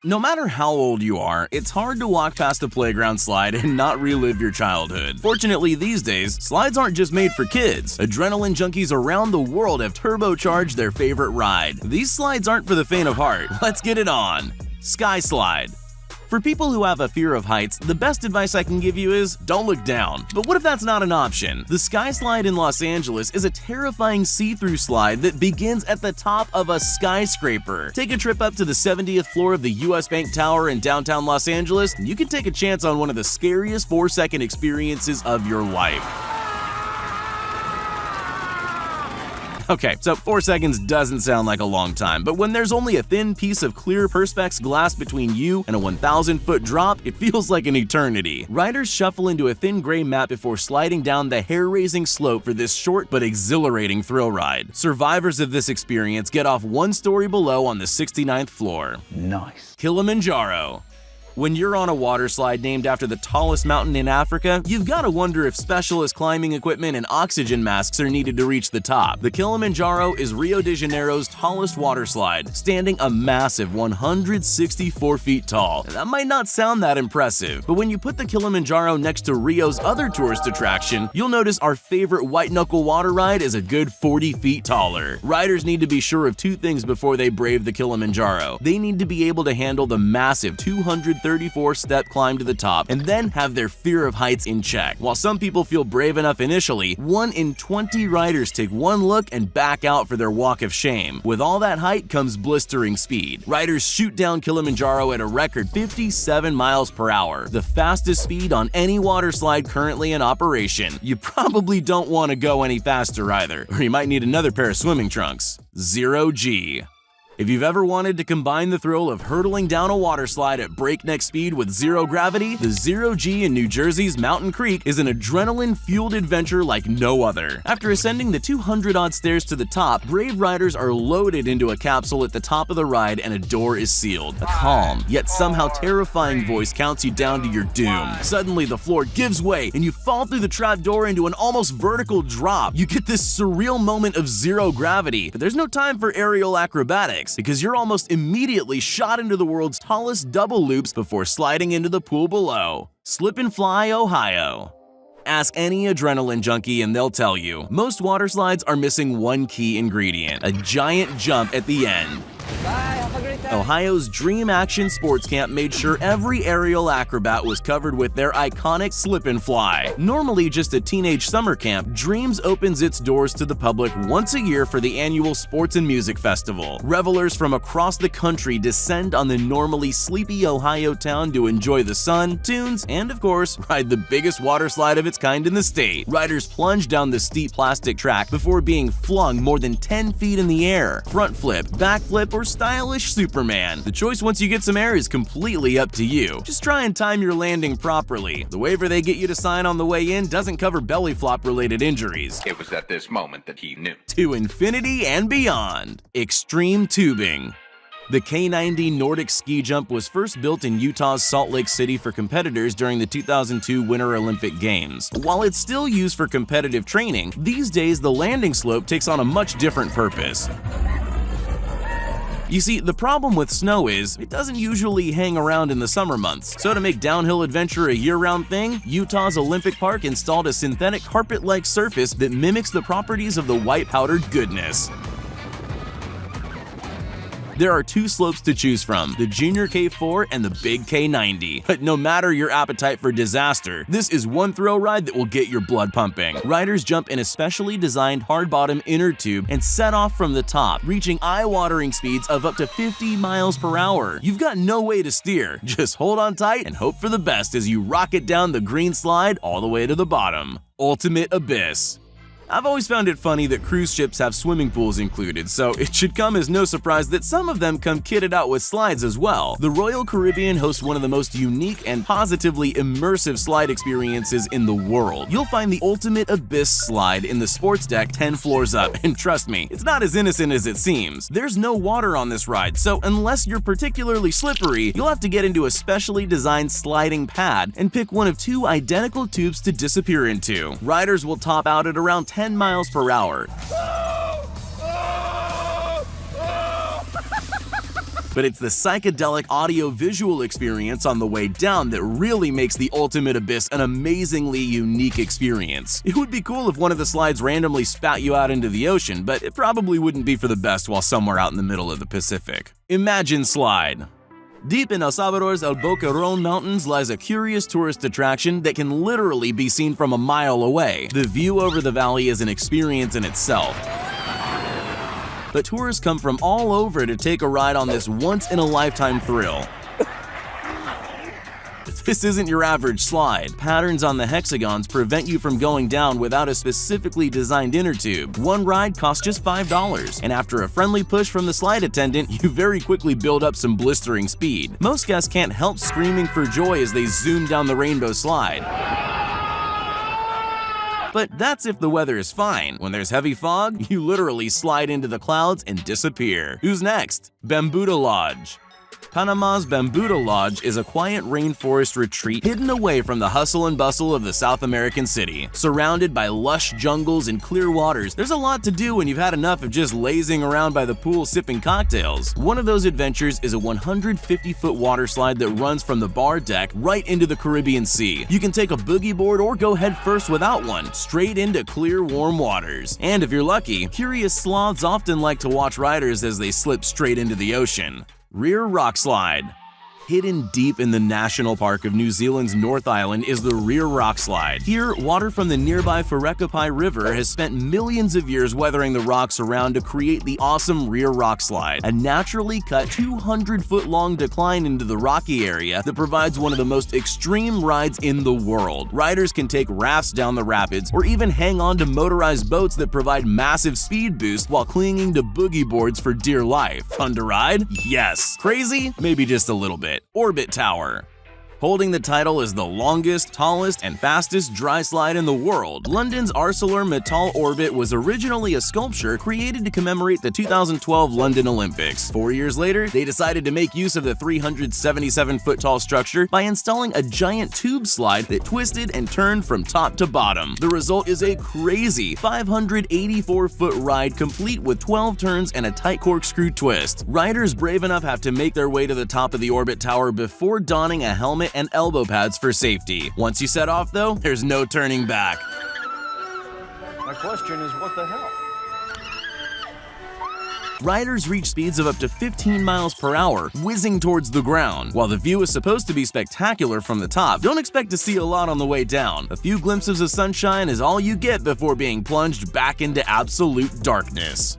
No matter how old you are, it's hard to walk past a playground slide and not relive your childhood. Fortunately, these days, slides aren't just made for kids. Adrenaline junkies around the world have turbocharged their favorite ride. These slides aren't for the faint of heart. Let's get it on. Sky Slide. For people who have a fear of heights, the best advice I can give you is don't look down. But what if that's not an option? The Sky Slide in Los Angeles is a terrifying see-through slide that begins at the top of a skyscraper. Take a trip up to the 70th floor of the US Bank Tower in downtown Los Angeles, and you can take a chance on one of the scariest 4-second experiences of your life. Okay, so 4 seconds doesn't sound like a long time, but when there's only a thin piece of clear perspex glass between you and a 1,000-foot drop, it feels like an eternity. Riders shuffle into a thin gray mat before sliding down the hair-raising slope for this short but exhilarating thrill ride. Survivors of this experience get off 1 story below on the 69th floor. Nice. Kilimanjaro. When you're on a water slide named after the tallest mountain in Africa, you've got to wonder if specialist climbing equipment and oxygen masks are needed to reach the top. The Kilimanjaro is Rio de Janeiro's tallest water slide, standing a massive 164 feet tall. That might not sound that impressive, but when you put the Kilimanjaro next to Rio's other tourist attraction, you'll notice our favorite white-knuckle water ride is a good 40 feet taller. Riders need to be sure of 2 things before they brave the Kilimanjaro. They need to be able to handle the massive 234-step climb to the top, and then have their fear of heights in check. While some people feel brave enough initially, 1 in 20 riders take one look and back out for their walk of shame. With all that height comes blistering speed. Riders shoot down Kilimanjaro at a record 57 miles per hour, the fastest speed on any water slide currently in operation. You probably don't want to go any faster either, or you might need another pair of swimming trunks. 0G. If you've ever wanted to combine the thrill of hurtling down a water slide at breakneck speed with zero gravity, the 0G in New Jersey's Mountain Creek is an adrenaline-fueled adventure like no other. After ascending the 200-odd stairs to the top, brave riders are loaded into a capsule at the top of the ride and a door is sealed. A calm, yet somehow terrifying voice counts you down to your doom. Suddenly, the floor gives way and you fall through the trap door into an almost vertical drop. You get this surreal moment of zero gravity, but there's no time for aerial acrobatics, because you're almost immediately shot into the world's tallest double loops before sliding into the pool below. Slip and Fly, Ohio. Ask any adrenaline junkie and they'll tell you, most water slides are missing one key ingredient: a giant jump at the end. Bye, have a great time. Ohio's Dream Action Sports Camp made sure every aerial acrobat was covered with their iconic Slip and Fly. Normally just a teenage summer camp, Dreams opens its doors to the public once a year for the annual Sports and Music Festival. Revelers from across the country descend on the normally sleepy Ohio town to enjoy the sun, tunes, and of course, ride the biggest water slide of its kind in the state. Riders plunge down the steep plastic track before being flung more than 10 feet in the air. Front flip, back flip, or stylish Superman. The choice once you get some air is completely up to you. Just try and time your landing properly. The waiver they get you to sign on the way in doesn't cover belly flop related injuries. It was at this moment that he knew. To infinity and beyond. Extreme tubing. The K90 Nordic ski jump was first built in Utah's Salt Lake City for competitors during the 2002 Winter Olympic Games. While it's still used for competitive training, these days the landing slope takes on a much different purpose. You see, the problem with snow is, it doesn't usually hang around in the summer months. So to make downhill adventure a year-round thing, Utah's Olympic Park installed a synthetic carpet-like surface that mimics the properties of the white powdered goodness. There are 2 slopes to choose from, the Junior K4 and the Big K90. But no matter your appetite for disaster, this is one thrill ride that will get your blood pumping. Riders jump in a specially designed hard-bottom inner tube and set off from the top, reaching eye-watering speeds of up to 50 miles per hour. You've got no way to steer. Just hold on tight and hope for the best as you rocket down the green slide all the way to the bottom. Ultimate Abyss. I've always found it funny that cruise ships have swimming pools included, so it should come as no surprise that some of them come kitted out with slides as well. The Royal Caribbean hosts one of the most unique and positively immersive slide experiences in the world. You'll find the Ultimate Abyss slide in the sports deck 10 floors up, and trust me, it's not as innocent as it seems. There's no water on this ride, so unless you're particularly slippery, you'll have to get into a specially designed sliding pad and pick one of 2 identical tubes to disappear into. Riders will top out at around 10 miles per hour. But it's the psychedelic audio-visual experience on the way down that really makes the ultimate abyss an amazingly unique experience. It would be cool if one of the slides randomly spat you out into the ocean, but it probably wouldn't be for the best while somewhere out in the middle of the Pacific. Imagine Slide. Deep in El Salvador's El Boquerón Mountains lies a curious tourist attraction that can literally be seen from a mile away. The view over the valley is an experience in itself. But tourists come from all over to take a ride on this once-in-a-lifetime thrill. This isn't your average slide. Patterns on the hexagons prevent you from going down without a specifically designed inner tube. One ride costs just $5, and after a friendly push from the slide attendant, you very quickly build up some blistering speed. Most guests can't help screaming for joy as they zoom down the rainbow slide. But that's if the weather is fine. When there's heavy fog, you literally slide into the clouds and disappear. Who's next? Bambuda Lodge. Panama's Bambuda Lodge is a quiet rainforest retreat hidden away from the hustle and bustle of the South American city. Surrounded by lush jungles and clear waters, there's a lot to do when you've had enough of just lazing around by the pool sipping cocktails. One of those adventures is a 150-foot water slide that runs from the bar deck right into the Caribbean Sea. You can take a boogie board or go head first without one, straight into clear, warm waters. And if you're lucky, curious sloths often like to watch riders as they slip straight into the ocean. Rear Rock Slide. Hidden deep in the National Park of New Zealand's North Island is the Rear Rock Slide. Here, water from the nearby Wharekaupai River has spent millions of years weathering the rocks around to create the awesome Rear Rock Slide, a naturally cut 200-foot-long decline into the rocky area that provides one of the most extreme rides in the world. Riders can take rafts down the rapids or even hang on to motorized boats that provide massive speed boosts while clinging to boogie boards for dear life. Fun to ride? Yes. Crazy? Maybe just a little bit. Orbit Tower. Holding the title as the longest, tallest, and fastest dry slide in the world, London's ArcelorMittal Orbit was originally a sculpture created to commemorate the 2012 London Olympics. 4 years later, they decided to make use of the 377-foot-tall structure by installing a giant tube slide that twisted and turned from top to bottom. The result is a crazy 584-foot ride complete with 12 turns and a tight corkscrew twist. Riders brave enough have to make their way to the top of the Orbit Tower before donning a helmet and elbow pads for safety. Once you set off, though, there's no turning back. My question is, what the hell? Riders reach speeds of up to 15 miles per hour, whizzing towards the ground. While the view is supposed to be spectacular from the top, don't expect to see a lot on the way down. A few glimpses of sunshine is all you get before being plunged back into absolute darkness.